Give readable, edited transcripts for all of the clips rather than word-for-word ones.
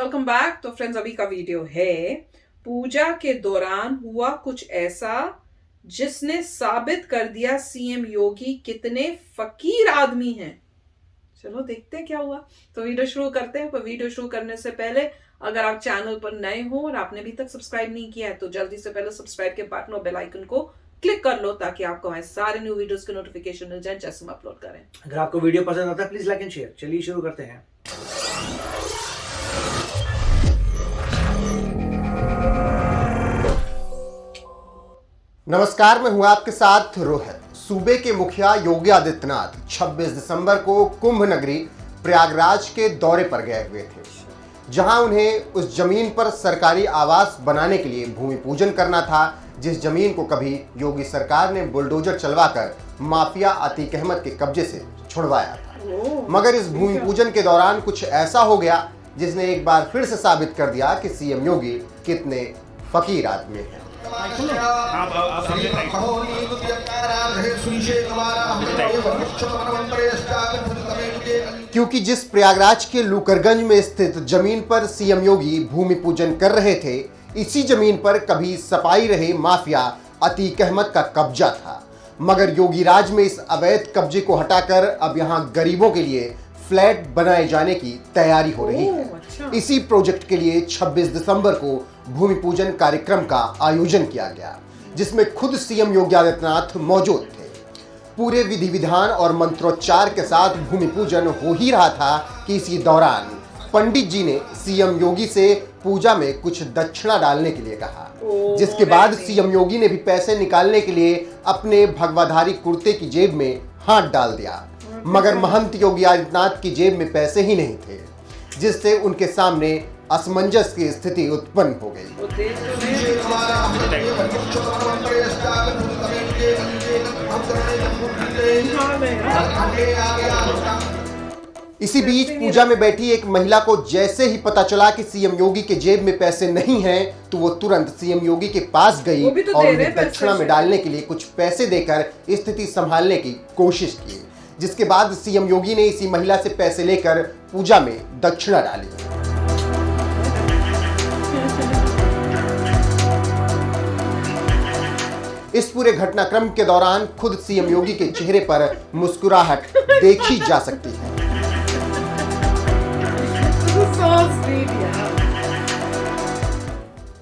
Welcome back. तो friends, अभी का वीडियो है पूजा के दौरान हुआ कुछ ऐसा जिसने साबित कर दिया सीएम योगी कितने फकीर आदमी हैं। चलो देखते हैं क्या हुआ। तो वीडियो शुरू करते हैं। पर वीडियो शुरू करने से पहले अगर आप चैनल पर नए हो और आपने अभी तक सब्सक्राइब नहीं किया है तो जल्दी से पहले सब्सक्राइब के बटन और बेल आइकन को क्लिक कर लो ताकि आपको हमारे सारे न्यू वीडियोस के नोटिफिकेशन मिल जाए जैसे हम अपलोड करें। अगर आपको वीडियो पसंद आता है प्लीज लाइक एंड शेयर। चलिए शुरू करते हैं। नमस्कार, मैं हूं आपके साथ रोहित। सूबे के मुखिया योगी आदित्यनाथ 26 दिसंबर को कुंभ नगरी प्रयागराज के दौरे पर गए हुए थे, जहां उन्हें उस जमीन पर सरकारी आवास बनाने के लिए भूमि पूजन करना था, जिस जमीन को कभी योगी सरकार ने बुलडोजर चलवाकर माफिया अतीक अहमद के कब्जे से छुड़वाया था। मगर इस भूमि पूजन के दौरान कुछ ऐसा हो गया जिसने एक बार फिर से साबित कर दिया कि सीएम योगी कितने फकीर आदमी हैं। क्योंकि जिस प्रयागराज के लूकरगंज में स्थित जमीन पर सीएम योगी भूमि पूजन कर रहे थे, इसी जमीन पर कभी सपाई रहे माफिया अतीक अहमद का कब्जा था। मगर योगी राज में इस अवैध कब्जे को हटाकर अब यहां गरीबों के लिए फ्लैट बनाए जाने की तैयारी हो रही है। इसी प्रोजेक्ट के लिए 26 दिसंबर को भूमि पूजन कार्यक्रम का आयोजन किया गया, जिसमें खुद सीएम योगी आदित्यनाथ मौजूद थे। पूरे विधि विधान और मंत्रोच्चार के साथ भूमि पूजन हो ही रहा था कि इसी दौरान पंडित जी ने सीएम योगी से पूजा में कुछ दक्षिणा डालने के लिए कहा, जिसके बाद सीएम योगी ने भी पैसे निकालने के लिए अपने भगवाधारी कुर्ते की जेब में हाथ डाल दिया। मगर महंत योगी आदित्यनाथ की जेब में पैसे ही नहीं थे, जिससे उनके सामने असमंजस की स्थिति उत्पन्न हो गई। इसी बीच पूजा में बैठी एक महिला को जैसे ही पता चला कि सीएम योगी के जेब में पैसे नहीं हैं, तो वो तुरंत सीएम योगी के पास गई और उन्हें दक्षिणा में डालने के लिए कुछ पैसे देकर स्थिति संभालने की कोशिश की, जिसके बाद सीएम योगी ने इसी महिला से पैसे लेकर पूजा में दक्षिणा डाली। इस पूरे घटनाक्रम के दौरान खुद सीएम योगी के चेहरे पर मुस्कुराहट देखी जा सकती है।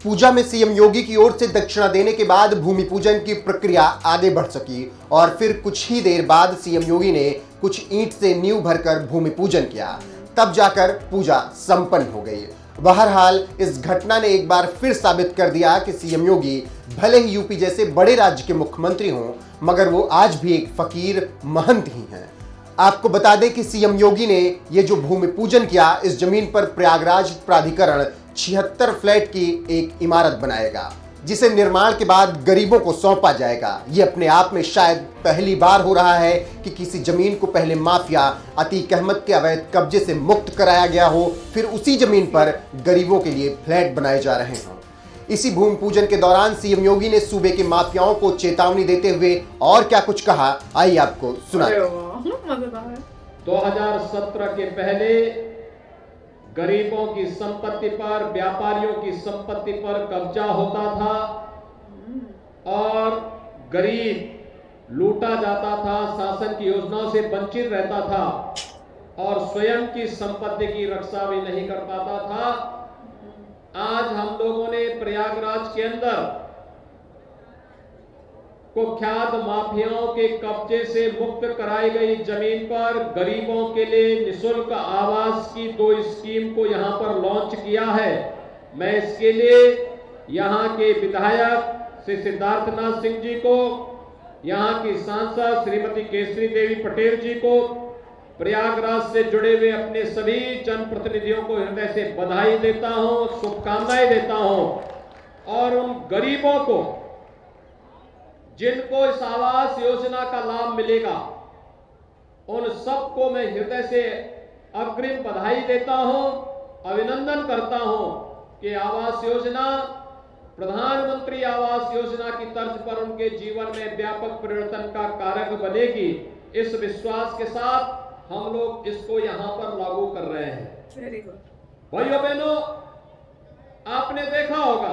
पूजा में सीएम योगी की ओर से दक्षिणा देने के बाद भूमि पूजन की प्रक्रिया आगे बढ़ सकी और फिर कुछ ही देर बाद सीएम योगी ने कुछ ईंट से नींव भरकर भूमि पूजन किया, तब जाकर पूजा संपन्न हो गई। बहरहाल इस घटना ने एक बार फिर साबित कर दिया कि सीएम योगी भले ही यूपी जैसे बड़े राज्य के मुख्यमंत्री हों, मगर वो आज भी एक फकीर महंत ही हैं। आपको बता दें कि सीएम योगी ने ये जो भूमि पूजन किया, इस जमीन पर प्रयागराज प्राधिकरण 76 फ्लैट की एक इमारत बनाएगा, जिसे निर्माण के बाद गरीबों को सौंपा जाएगा। ये अपने आप में शायद पहली बार हो रहा है कि किसी जमीन को पहले माफिया अतीक अहमद के अवैध कब्जे से मुक्त कराया गया हो, फिर उसी जमीन पर गरीबों के लिए फ्लैट बनाए जा रहे हों। इसी भूमि पूजन के दौरान सीएम योगी ने सूबे के माफियाओं को चेतावनी देते हुए और क्या कुछ कहा, आइए आपको सुनाते हैं। 2017 के पहले गरीबों की संपत्ति पर, व्यापारियों की संपत्ति पर कब्जा होता था और गरीब लूटा जाता था, शासन की योजनाओं से वंचित रहता था और स्वयं की संपत्ति की रक्षा भी नहीं कर पाता था। आज हम लोगों ने प्रयागराज के अंदर कुख्यात माफियाओं के कब्जे से मुक्त कराई गई जमीन पर गरीबों के लिए निःशुल्क आवास की 2 स्कीम को यहां पर लॉन्च किया है। मैं इसके लिए यहां के विधायक श्री सिद्धार्थनाथ सिंह जी को, यहां की सांसद श्रीमती केसरी देवी पटेल जी को, प्रयागराज से जुड़े हुए अपने सभी जनप्रतिनिधियों को हृदय से बधाई देता हूं, शुभकामनाएं देता हूं और उन गरीबों को जिनको इस आवास योजना का लाभ मिलेगा, उन सबको मैं हृदय से अग्रिम बधाई देता हूं, अभिनंदन करता हूं कि आवास योजना प्रधानमंत्री आवास योजना की तर्ज पर उनके जीवन में व्यापक परिवर्तन का कारक बनेगी। इस विश्वास के साथ हम लोग इसको यहाँ पर लागू कर रहे हैं। Very good. भाइयों बहनों, आपने देखा होगा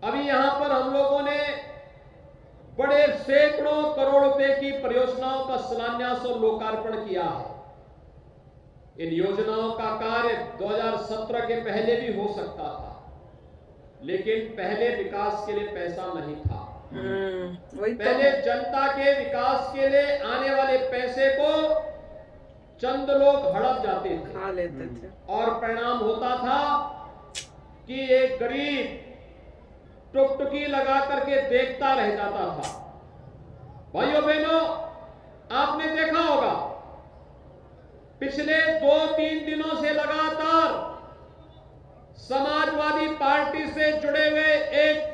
अभी यहां पर हम लोगों ने बड़े सैकड़ों करोड़ रुपए की परियोजनाओं का शिलान्यास और लोकार्पण किया है। इन योजनाओं का कार्य 2017 के पहले भी हो सकता था, लेकिन पहले विकास के लिए पैसा नहीं था। वही तो। पहले जनता के विकास के लिए आने वाले पैसे को चंद लोग हड़प जाते थे, खा लेते थे। और परिणाम होता था कि एक गरीब टुकटुकी लगा करके देखता रह जाता था। भाइयों बहनों, आपने देखा होगा पिछले 2-3 दिनों से लगातार समाजवादी पार्टी से जुड़े हुए एक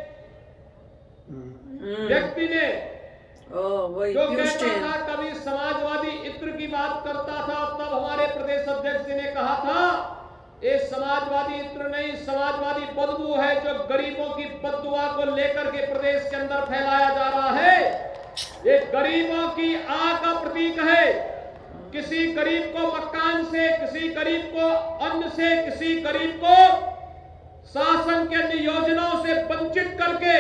व्यक्ति ने वही जो पीयूष कहता जैन। था, कभी समाजवादी इत्र की बात करता था, तब हमारे प्रदेश अध्यक्ष जी ने कहा था ये समाजवादी इत्र नहीं, समाजवादी बदबू है जो गरीबों की बददुआ को लेकर के प्रदेश के अंदर फैलाया जा रहा है। ये गरीबों की आह का प्रतीक है। किसी गरीब को मकान से, किसी गरीब को अन्न से, किसी गरीब को शासन के अन्य योजनाओं से वंचित करके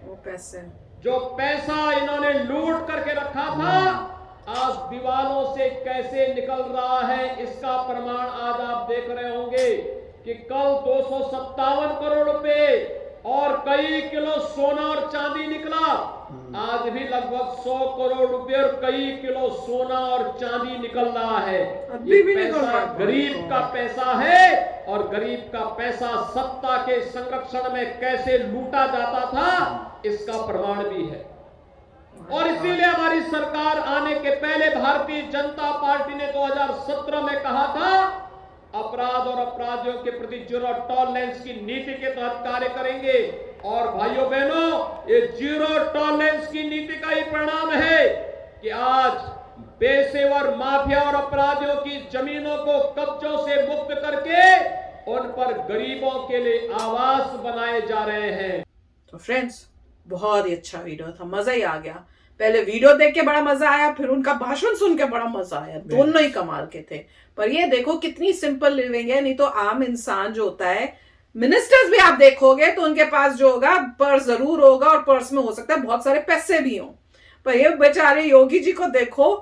वो पैसे जो पैसा इन्होंने लूट करके रखा था, आज दीवालों से कैसे निकल रहा है, इसका प्रमाण आज आप देख रहे होंगे कि कल 257 करोड़ रुपए और कई किलो सोना और चांदी निकला। आज भी लगभग 100 करोड़ रुपए और कई किलो सोना और चांदी निकल रहा है। अभी ये भी निकल पैसा रहा है। गरीब का पैसा है, और गरीब का पैसा सत्ता के संरक्षण में कैसे लूटा जाता था, इसका प्रमाण भी है। और इसीलिए हमारी सरकार आने के पहले भारतीय जनता पार्टी ने 2017 में कहा था अपराध और अपराधियों के प्रति जीरो टॉलरेंस की नीति के तहत कार्य करेंगे। और भाइयों बहनों, ये जीरो टॉलरेंस की नीति का ही परिणाम है कि आज पेशेवर माफिया और अपराधियों की जमीनों को कब्जों से मुक्त करके उन पर गरीबों के लिए आवास बनाए जा रहे हैं। तो फ्रेंड्स, बहुत ही अच्छा वीडियो था, मजा ही आ गया। पहले वीडियो देख के बड़ा मजा आया, फिर उनका भाषण सुन के बड़ा मजा आया। दोनों ही कमाल के थे। पर ये देखो कितनी सिंपल लिविंग है। नहीं तो आम इंसान जो होता है, मिनिस्टर्स भी आप देखोगे तो उनके पास जो होगा पर्स जरूर होगा, और पर्स में हो सकता है बहुत सारे पैसे भी हों। पर ये बेचारे योगी जी को देखो,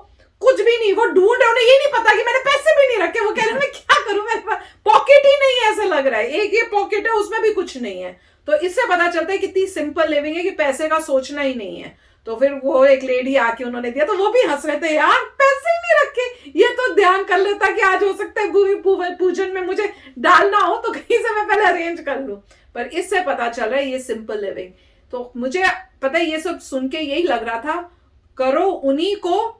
कुछ भी नहीं। वो ढूंढ रहे, उन्हें ये नहीं पता कि मैंने पैसे भी नहीं रखे। वो कह रहे हैं मैं क्या करूं, मेरे पास पॉकेट ही नहीं है, ऐसा लग रहा है। एक ये पॉकेट है, उसमें भी कुछ नहीं है। तो इससे पता चलता है कितनी सिंपल लिविंग है कि पैसे का सोचना ही नहीं है। तो फिर वो एक लेडी आके उन्होंने दिया, तो वो भी हंस रहे थे, यार पैसे ही नहीं रखे। ये तो ध्यान कर लेता कि आज हो सकता है भूमि पूजन में मुझे डालना हो, तो कहीं से मैं पहले अरेंज कर लूं। पर इससे पता चल रहा है ये सिंपल लिविंग। तो मुझे पता है, ये सब सुन के यही लग रहा था, करो उन्हीं को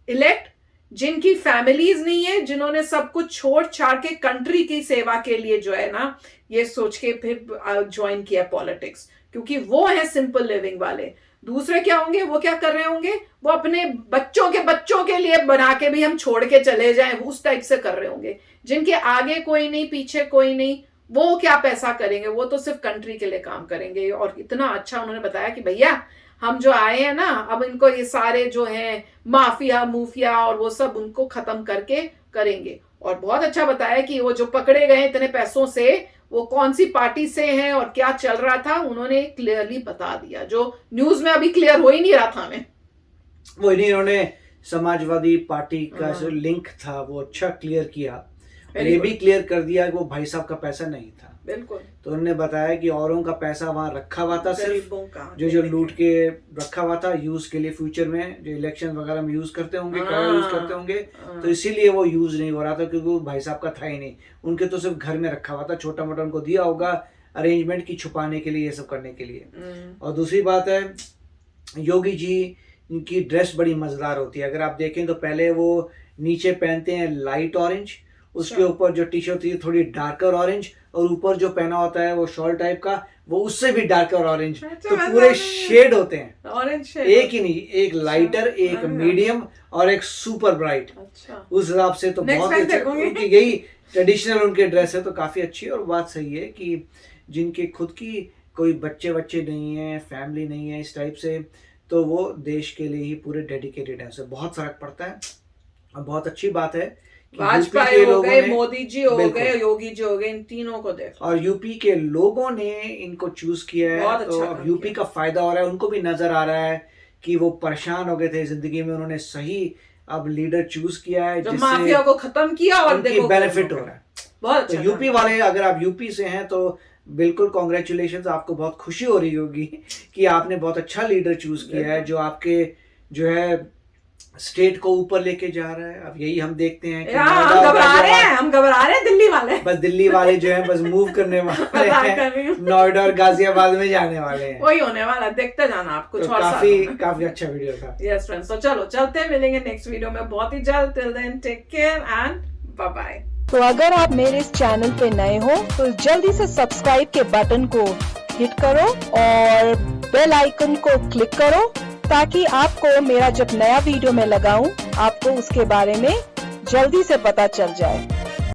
इलेक्ट जिनकी फैमिलीज नहीं है, जिन्होंने सब कुछ छोड़ छाड़ के कंट्री की सेवा के लिए जो है ना, ये सोच के फिर ज्वाइन किया पॉलिटिक्स, क्योंकि वो है सिंपल लिविंग वाले। दूसरे क्या होंगे, वो क्या कर रहे होंगे, वो अपने बच्चों के लिए बना के भी हम छोड़ के चले जाएं, उस टाइप से कर रहे होंगे। जिनके आगे कोई नहीं, पीछे कोई नहीं, वो क्या पैसा करेंगे, वो तो सिर्फ कंट्री के लिए काम करेंगे। और इतना अच्छा उन्होंने बताया कि भैया हम जो आए हैं ना, अब इनको ये सारे जो हैं माफिया मूफिया और वो सब उनको खत्म करके करेंगे। और बहुत अच्छा बताया कि वो जो पकड़े गए इतने पैसों से, वो कौन सी पार्टी से हैं और क्या चल रहा था, उन्होंने क्लियरली बता दिया, जो न्यूज में अभी क्लियर हो ही नहीं रहा था हमें। वो इन्होंने समाजवादी पार्टी का जो लिंक था वो अच्छा क्लियर किया, और ये भी क्लियर कर दिया कि वो भाई साहब का पैसा नहीं था। बिल्कुल। तो उन्होंने बताया कि औरों का पैसा वहां रखा हुआ था, सिर्फ गरीबों का जो लूट के रखा हुआ था यूज के लिए, फ्यूचर में जो इलेक्शन वगैरह में यूज करते होंगे, क्या यूज करते होंगे, तो इसीलिए वो यूज नहीं हो रहा था, क्योंकि वो भाई साहब का था ही नहीं। उनके तो सिर्फ घर में रखा हुआ था, छोटा मोटा उनको दिया होगा अरेंजमेंट की, छुपाने के लिए, ये सब करने के लिए। और दूसरी बात है, योगी जी की ड्रेस बड़ी मजेदार होती है। अगर आप देखें तो पहले वो नीचे पहनते हैं लाइट ऑरेंज, उसके ऊपर जो टी शर्ट थी थोड़ी डार्कर ऑरेंज, और ऊपर जो पहना होता है वो शॉल टाइप का, वो उससे भी डार्कर ऑरेंज। तो पूरे शेड होते हैं, ऑरेंज शेड, एक ही नहीं, एक लाइटर, एक मीडियम और एक सुपर ब्राइट। अच्छा, उस हिसाब से तो बहुत अच्छा, उनकी यही ट्रेडिशनल उनके ड्रेस है, तो काफी अच्छी है। और बात सही है कि जिनके खुद की कोई बच्चे नहीं है, फैमिली नहीं है इस टाइप से, तो वो देश के लिए ही पूरे डेडिकेटेड है, उससे बहुत फर्क पड़ता है। और बहुत अच्छी बात है वाजपेयी के हो लोगों गए, ने- मोदी जी हो बिल्कुल। गए, योगी जी हो गए, इन तीनों को देखो। और यूपी के लोगों ने इनको चूज किया बहुत है, अच्छा तो काम अब यूपी किया। का फायदा हो रहा है। उनको भी नजर आ रहा है कि वो परेशान हो गए थे जिंदगी में, उन्होंने सही अब लीडर चूज किया है जो जिससे माफिया को खत्म किया और उनकी देखो बेनिफिट हो रहा है। बहुत तो अच्छा यूपी काम वाले, अगर आप यूपी से हैं तो बिल्कुल कॉन्ग्रेचुलेशन, आपको बहुत खुशी हो रही होगी कि आपने बहुत अच्छा लीडर चूज किया है जो आपके जो है स्टेट को ऊपर लेके जा रहा है। अब यही हम देखते हैं कि किया। नोएडा हम और घबरा रहे गाजियाबाद- हैं, हम घबरा रहे हैं दिल्ली वाले। बस दिल्ली वाले जो हैं बस मूव करने वाले मजाक कर रही हैं, हूँ। नोएडा और गाजियाबाद में जाने वाले हैं। वही होने वाला, देखते जाना आप कुछ तो और काफी अच्छा वीडियो था। यस फ्रेंड्स, तो चलो चलते हैं, मिलेंगे नेक्स्ट वीडियो में बहुत ही जल्द। Till then take care and bye bye. तो अगर आप मेरे इस चैनल पे नए हो तो जल्दी से सब्सक्राइब के बटन को हिट करो और बेल आइकन को क्लिक करो ताकि आपको मेरा जब नया वीडियो मैं लगाऊं आपको उसके बारे में जल्दी से पता चल जाए।